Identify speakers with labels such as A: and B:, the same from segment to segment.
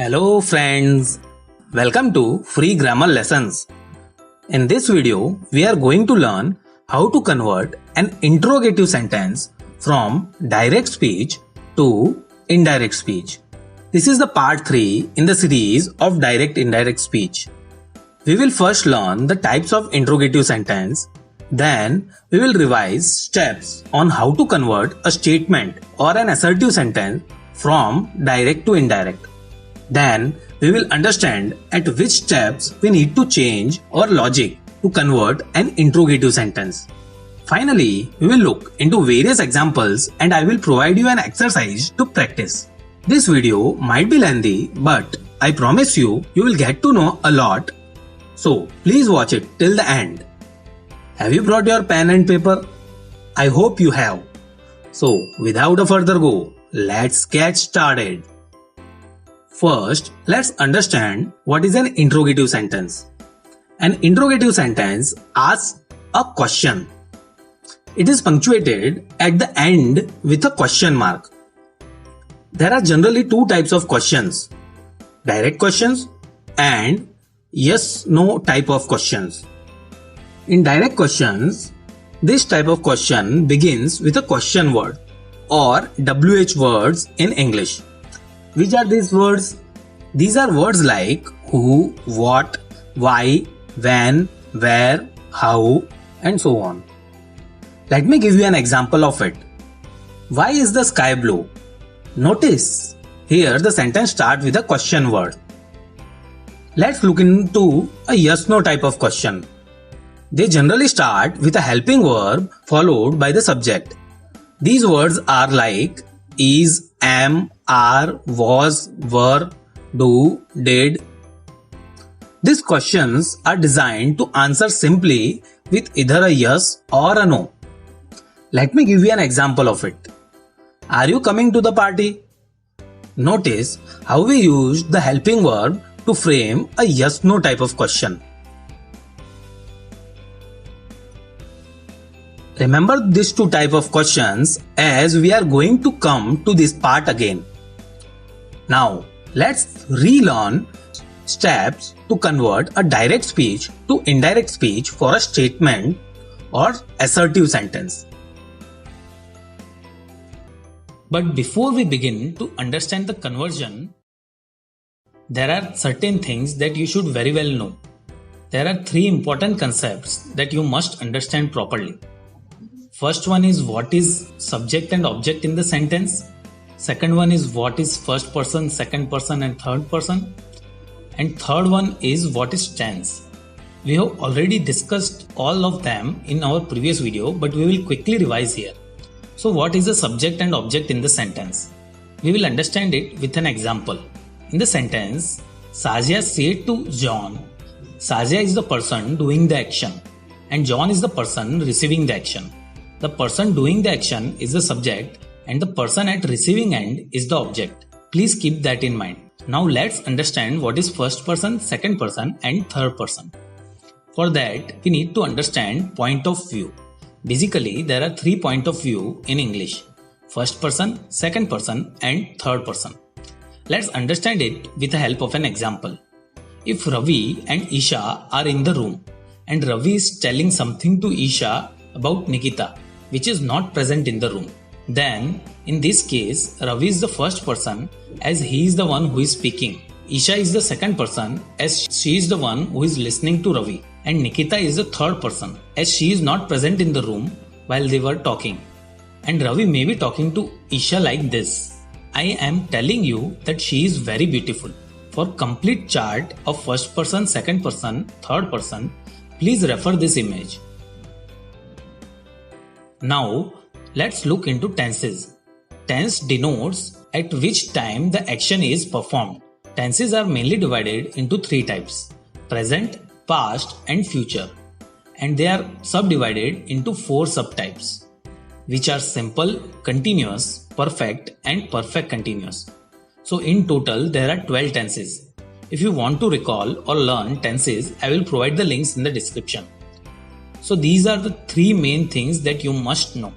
A: Hello friends, welcome to Free Grammar Lessons. In this video, we are going to learn how to convert an interrogative sentence from direct speech to indirect speech. This is the part 3 in the series of direct-indirect speech. We will first learn the types of interrogative sentence. Then we will revise steps on how to convert a statement or an assertive sentence from direct to indirect. Then we will understand at which steps we need to change our logic to convert an interrogative sentence. Finally, we will look into various examples and I will provide you an exercise to practice. This video might be lengthy, but I promise you will get to know a lot. So please watch it till the end. Have you brought your pen and paper? I hope you have. So without a further ado, let's get started. First, let's understand what is an interrogative sentence. An interrogative sentence asks a question. It is punctuated at the end with a question mark. There are generally two types of questions: direct questions and yes/no type of questions. In direct questions, this type of question begins with a question word or WH words in English. Which are these words? These are words like who, what, why, when, where, how, and so on. Let me give you an example of it. Why is the sky blue? Notice, here the sentence starts with a question word. Let's look into a yes/no type of question. They generally start with a helping verb followed by the subject. These words are like is, am, are, was, were, do, did. These questions are designed to answer simply with either a yes or a no. Let me give you an example of it. Are you coming to the party? Notice how we used the helping verb to frame a yes/no type of question. Remember these two types of questions as we are going to come to this part again. Now, let's relearn steps to convert a direct speech to indirect speech for a statement or assertive sentence. But before we begin to understand the conversion, there are certain things that you should very well know. There are three important concepts that you must understand properly. First one is what is subject and object in the sentence. Second one is what is first person, second person and third person. And third one is what is tense. We have already discussed all of them in our previous video, but we will quickly revise here. So what is the subject and object in the sentence? We will understand it with an example. In the sentence, Sazia said to John, Sazia is the person doing the action and John is the person receiving the action. The person doing the action is the subject and the person at receiving end is the object. Please keep that in mind. Now let's understand what is first person, second person and third person. For that, we need to understand point of view. Basically, there are 3 points of view in English: first person, second person and third person. Let's understand it with the help of an example. If Ravi and Isha are in the room and Ravi is telling something to Isha about Nikita, which is not present in the room, then in this case Ravi is the first person as he is the one who is speaking. Isha is the second person as she is the one who is listening to Ravi, and Nikita is the third person as she is not present in the room while they were talking. And Ravi may be talking to Isha like this: I am telling you that she is very beautiful. For complete chart of first person, second person, third person, please refer this image. Now, let's look into tenses. Tense denotes at which time the action is performed. Tenses are mainly divided into 3 types: present, past and future. And they are subdivided into 4 subtypes, which are simple, continuous, perfect and perfect continuous. So in total, there are 12 tenses. If you want to recall or learn tenses, I will provide the links in the description. So these are the 3 main things that you must know.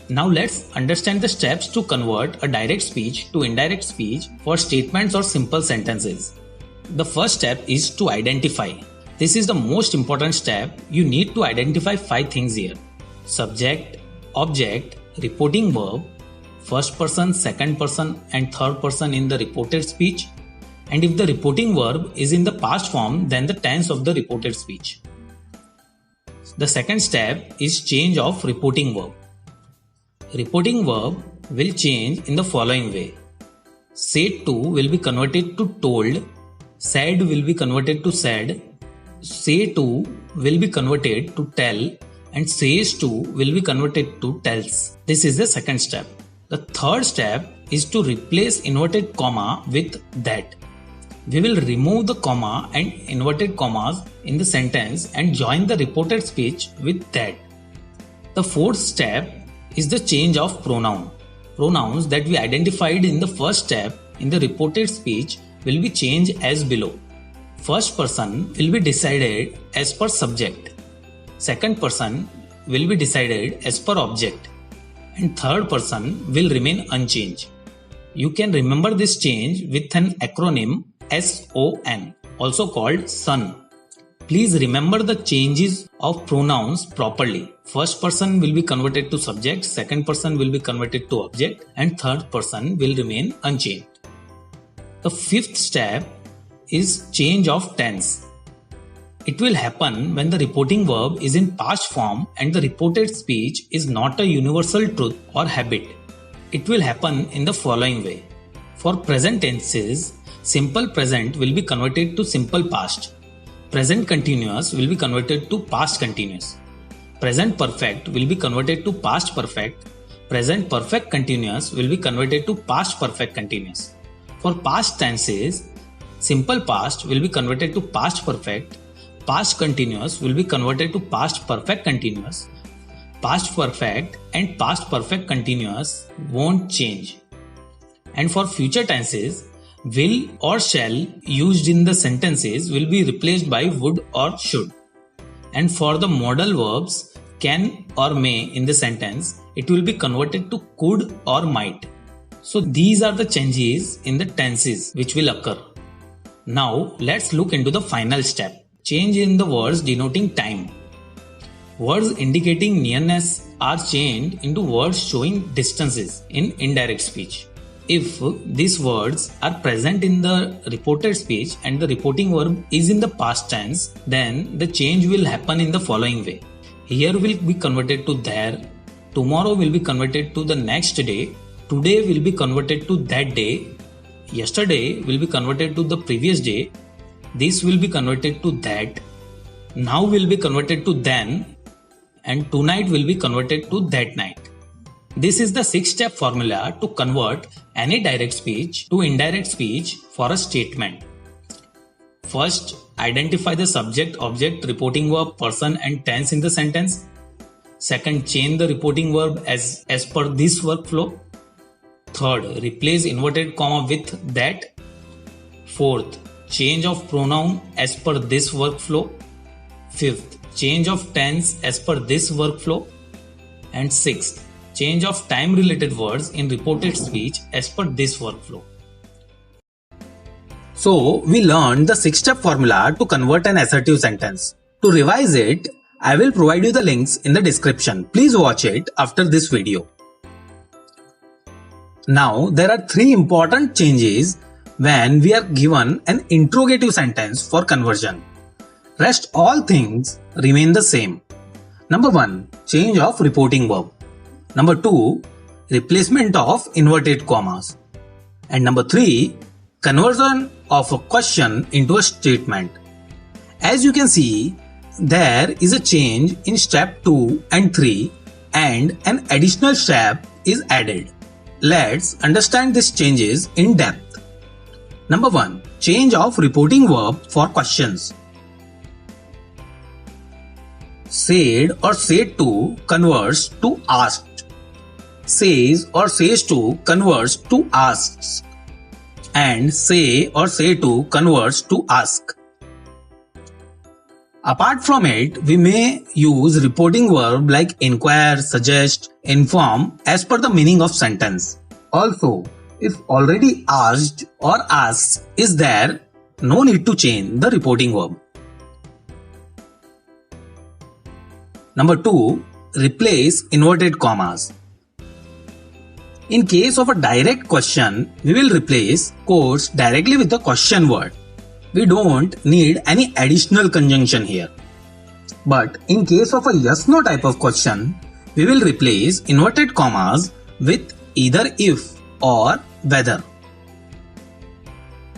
A: Now let's understand the steps to convert a direct speech to indirect speech for statements or simple sentences. The first step is to identify. This is the most important step. You need to identify 5 things here: subject, object, reporting verb, first person, second person and third person in the reported speech, and if the reporting verb is in the past form, then the tense of the reported speech. The second step is change of reporting verb. Reporting verb will change in the following way. Said to will be converted to told, said will be converted to said, say to will be converted to tell, and says to will be converted to tells. This is the second step. The third step is to replace inverted comma with that. We will remove the comma and inverted commas in the sentence and join the reported speech with that. The fourth step is the change of pronoun. Pronouns that we identified in the first step in the reported speech will be changed as below. First person will be decided as per subject. Second person will be decided as per object. And third person will remain unchanged. You can remember this change with an acronym SON, also called SON. Please remember the changes of pronouns properly. First person will be converted to subject, second person will be converted to object, and third person will remain unchanged. The fifth step is change of tense. It will happen when the reporting verb is in past form and the reported speech is not a universal truth or habit. It will happen in the following way. For present tenses, simple present will be converted to simple past. Present continuous will be converted to past continuous. Present perfect will be converted to past perfect. Present perfect continuous will be converted to past perfect continuous. For past tenses, simple past will be converted to past perfect. Past continuous will be converted to past perfect continuous. Past perfect and past perfect continuous won't change. And for future tenses, will or shall used in the sentences will be replaced by would or should. And for the modal verbs can or may in the sentence, it will be converted to could or might. So these are the changes in the tenses which will occur. Now let's look into the final step. Change in the words denoting time. Words indicating nearness are changed into words showing distances in indirect speech. If these words are present in the reported speech and the reporting verb is in the past tense, then the change will happen in the following way. Here will be converted to there, tomorrow will be converted to the next day, today will be converted to that day, yesterday will be converted to the previous day, this will be converted to that, now will be converted to then, and tonight will be converted to that night. This is the 6-step formula to convert any direct speech to indirect speech for a statement. First, identify the subject, object, reporting verb, person and tense in the sentence. Second, change the reporting verb as per this workflow. Third, replace inverted comma with that. Fourth, change of pronoun as per this workflow. Fifth, change of tense as per this workflow. And sixth, change of time related words in reported speech as per this workflow. So we learned the 6-step formula to convert an assertive sentence. To revise it, I will provide you the links in the description. Please watch it after this video. Now there are 3 important changes when we are given an interrogative sentence for conversion. Rest all things remain the same. Number 1, change of reporting verb. Number 2, replacement of inverted commas. And number 3, conversion of a question into a statement. As you can see, there is a change in step 2 and 3 and an additional step is added. Let's understand these changes in depth. Number 1, change of reporting verb for questions. Said or said to converts to asked. Says or says to converts to asks. And say or say to converts to ask. Apart from it, we may use reporting verb like inquire, suggest, inform as per the meaning of sentence. Also, if already asked or asked is there, no need to change the reporting verb. Number 2, replace inverted commas. In case of a direct question, we will replace quotes directly with the question word. We don't need any additional conjunction here. But in case of a yes-no type of question, we will replace inverted commas with either if or whether.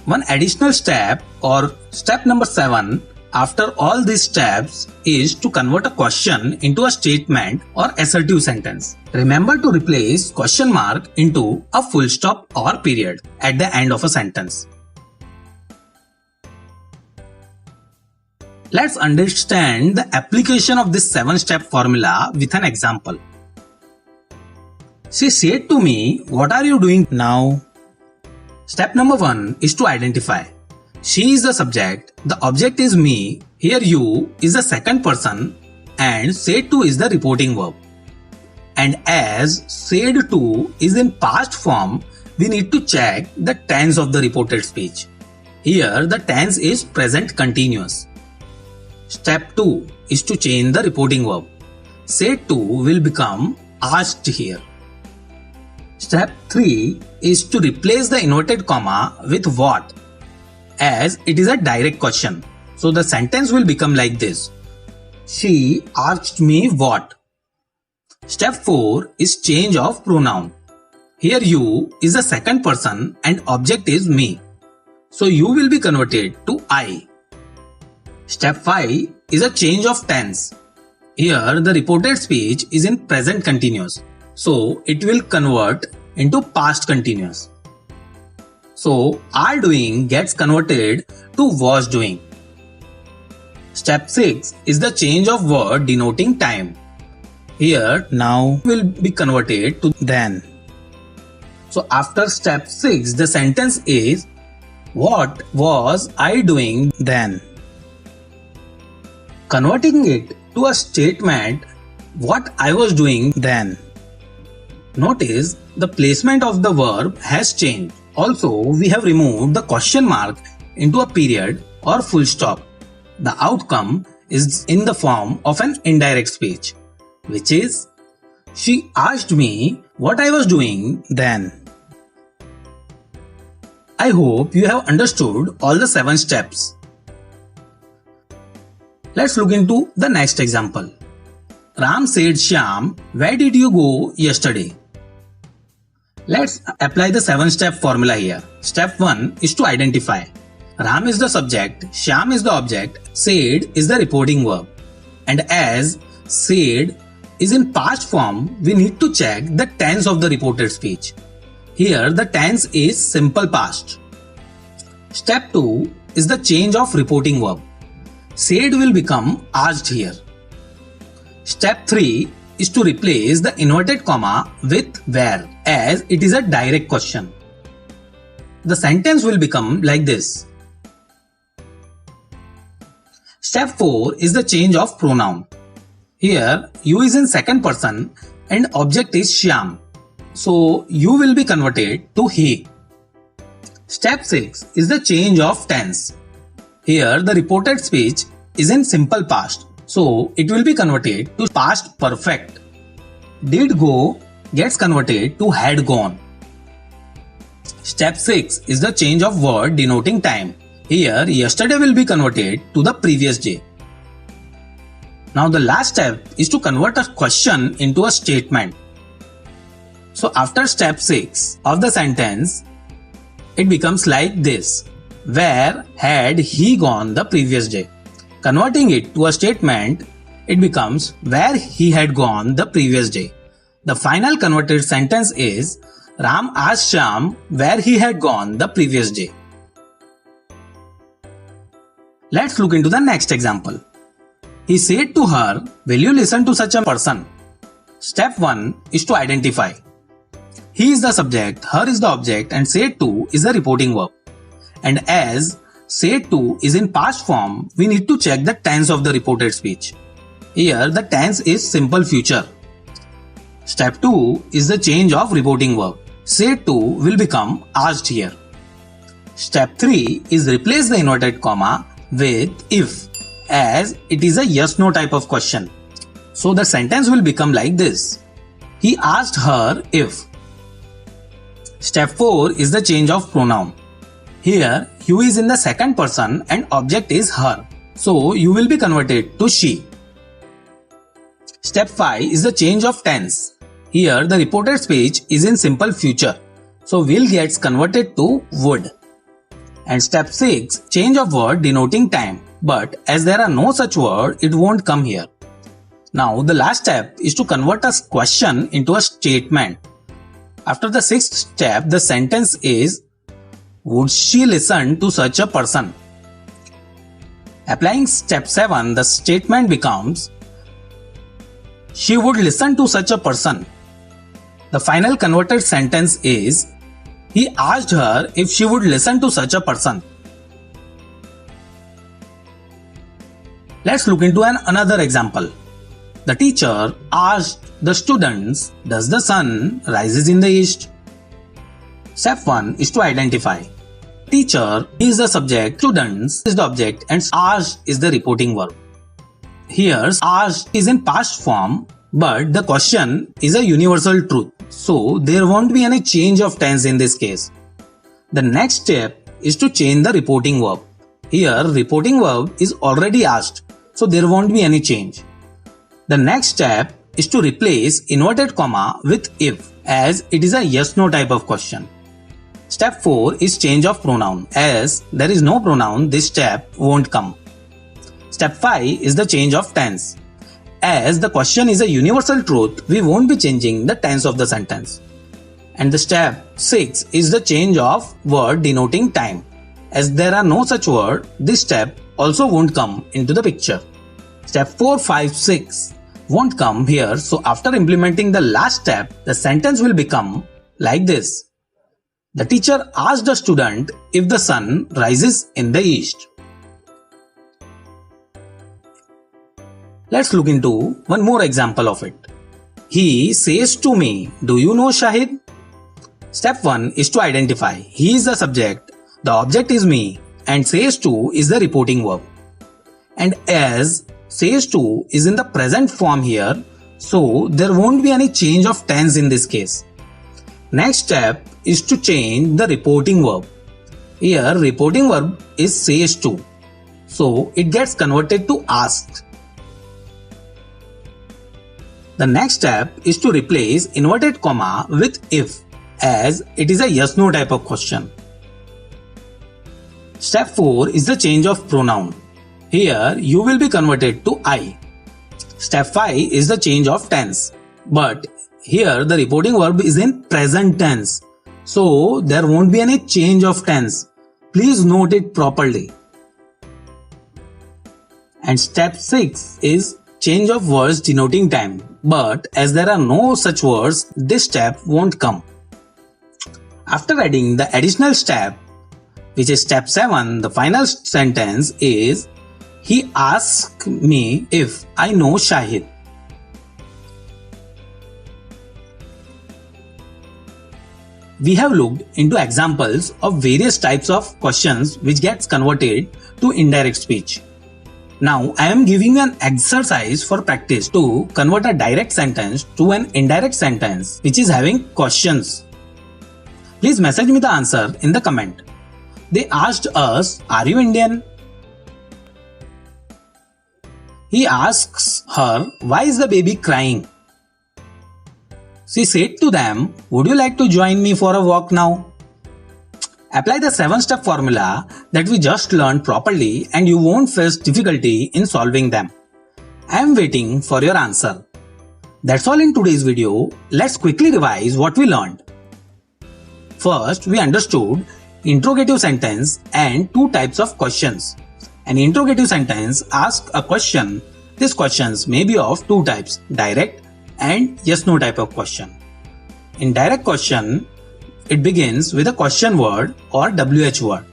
A: One additional step or step number 7 after all these steps is to convert a question into a statement or assertive sentence. Remember to replace question mark into a full stop or period at the end of a sentence. Let's understand the application of this 7-step formula with an example. She said to me, "What are you doing now?" Step number 1 is to identify. She is the subject, the object is me, here you is the second person, and said to is the reporting verb. And as said to is in past form, we need to check the tense of the reported speech. Here the tense is present continuous. Step 2 is to change the reporting verb. Said to will become asked here. Step 3 is to replace the inverted comma with what, as it is a direct question. So the sentence will become like this. She asked me what. Step 4 is change of pronoun. Here you is the second person and object is me. So you will be converted to I. Step 5 is a change of tense. Here the reported speech is in present continuous. So it will convert into past continuous. So are doing gets converted to was doing. Step 6 is the change of word denoting time. Here now will be converted to then. So after step 6 the sentence is, what was I doing then? Converting it to a statement, what I was doing then. Notice the placement of the verb has changed. Also, we have removed the question mark into a period or full stop. The outcome is in the form of an indirect speech, which is, she asked me what I was doing then. I hope you have understood all the 7 steps. Let's look into the next example. Ram said, "Shyam, where did you go yesterday?" Let's apply the 7-step formula here. Step 1 is to identify. Ram is the subject, Shyam is the object, said is the reporting verb. And as said is in past form, we need to check the tense of the reported speech. Here the tense is simple past. Step 2 is the change of reporting verb. Said will become asked here. Step 3 is to replace the inverted comma with where, as it is a direct question. The sentence will become like this. Step 4 is the change of pronoun. Here you is in second person and object is Shyam. So you will be converted to he. Step 6 is the change of tense. Here the reported speech is in simple past. So it will be converted to past perfect. Did go gets converted to had gone. Step 6 is the change of word denoting time. Here yesterday will be converted to the previous day. Now the last step is to convert a question into a statement. So after step 6 of the sentence, it becomes like this. Where had he gone the previous day? Converting it to a statement, it becomes where he had gone the previous day. The final converted sentence is Ram asked Shyam where he had gone the previous day. Let's look into the next example. He said to her, "Will you listen to such a person?" Step 1 is to identify. He is the subject, her is the object, and said to is the reporting verb. And as said to is in past form, we need to check the tense of the reported speech. Here the tense is simple future. Step 2 is the change of reporting verb. Said to will become asked here. Step 3 is replace the inverted comma with if, as it is a yes-no type of question. So the sentence will become like this. He asked her if. Step 4 is the change of pronoun. Here, you is in the second person and object is her. So you will be converted to she. Step 5 is the change of tense. Here, the reported speech is in simple future. So will gets converted to would. And step 6, change of word denoting time. But as there are no such word, it won't come here. Now the last step is to convert a question into a statement. After the 6th step, the sentence is, would she listen to such a person? Applying step 7, the statement becomes, she would listen to such a person. The final converted sentence is, he asked her if she would listen to such a person. Let's look into another example. The teacher asked the students, does the sun rises in the east? Step 1 is to identify. Teacher is the subject, students is the object, and asked is the reporting verb. Here, asked is in past form, but the question is a universal truth. So there won't be any change of tense in this case. The next step is to change the reporting verb. Here, reporting verb is already asked, so there won't be any change. The next step is to replace inverted comma with if, as it is a yes-no type of question. Step 4 is change of pronoun. As there is no pronoun, this step won't come. Step 5 is the change of tense. As the question is a universal truth, we won't be changing the tense of the sentence. And the step 6 is the change of word denoting time. As there are no such word, this step also won't come into the picture. Step 4, 5, 6 won't come here, so after implementing the last step, the sentence will become like this. The teacher asked the student if the sun rises in the east. Let's look into one more example of it. He says to me, do you know Shahid? Step 1 is to identify. He is the subject, the object is me, and says to is the reporting verb. And as says to is in the present form here, so there won't be any change of tense in this case. Next step is to change the reporting verb. Here reporting verb is says to, so it gets converted to asked. The next step is to replace inverted comma with if, as it is a yes-no type of question. Step 4 is the change of pronoun. Here you will be converted to I. Step 5 is the change of tense. But here the reporting verb is in present tense. So there won't be any change of tense. Please note it properly. And step 6 is change of words denoting time. But as there are no such words, this step won't come. After adding the additional step, which is step 7, the final sentence is, he asked me if I know Shahid. We have looked into examples of various types of questions which gets converted to indirect speech. Now I am giving you an exercise for practice to convert a direct sentence to an indirect sentence which is having questions. Please message me the answer in the comment. They asked us, are you Indian? He asks her, why is the baby crying? She said to them, would you like to join me for a walk now? Apply the 7-step formula that we just learned properly and you won't face difficulty in solving them. I am waiting for your answer. That's all in today's video. Let's quickly revise what we learned. First, we understood interrogative sentence and two types of questions. An interrogative sentence asks a question. These questions may be of two types, direct and yes-no type of question. In direct question, it begins with a question word or WH word.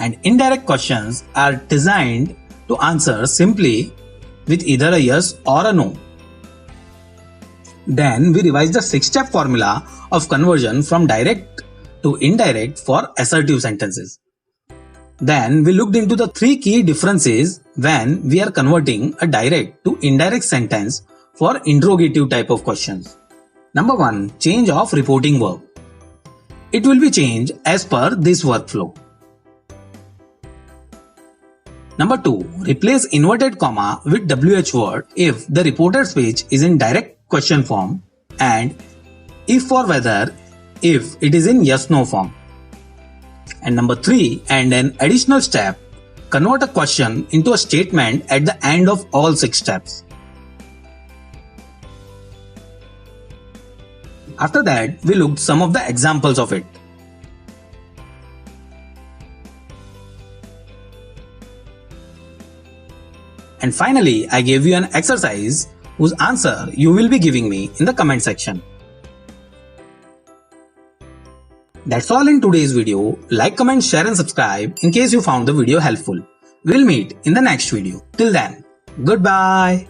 A: and indirect questions are designed to answer simply with either a yes or a no. Then we revised the 6-step formula of conversion from direct to indirect for assertive sentences. Then we looked into the 3 key differences when we are converting a direct to indirect sentence for interrogative type of questions. Number 1. Change of reporting verb. It will be changed as per this workflow. Number 2. Replace inverted comma with WH word if the reported speech is in direct question form, and if or whether if it is in yes-no form. And number 3, and an additional step, convert a question into a statement at the end of all 6 steps. After that, we looked some of the examples of it. And finally, I gave you an exercise whose answer you will be giving me in the comment section. That's all in today's video. Like, comment, share and subscribe in case you found the video helpful. We'll meet in the next video. Till then, goodbye.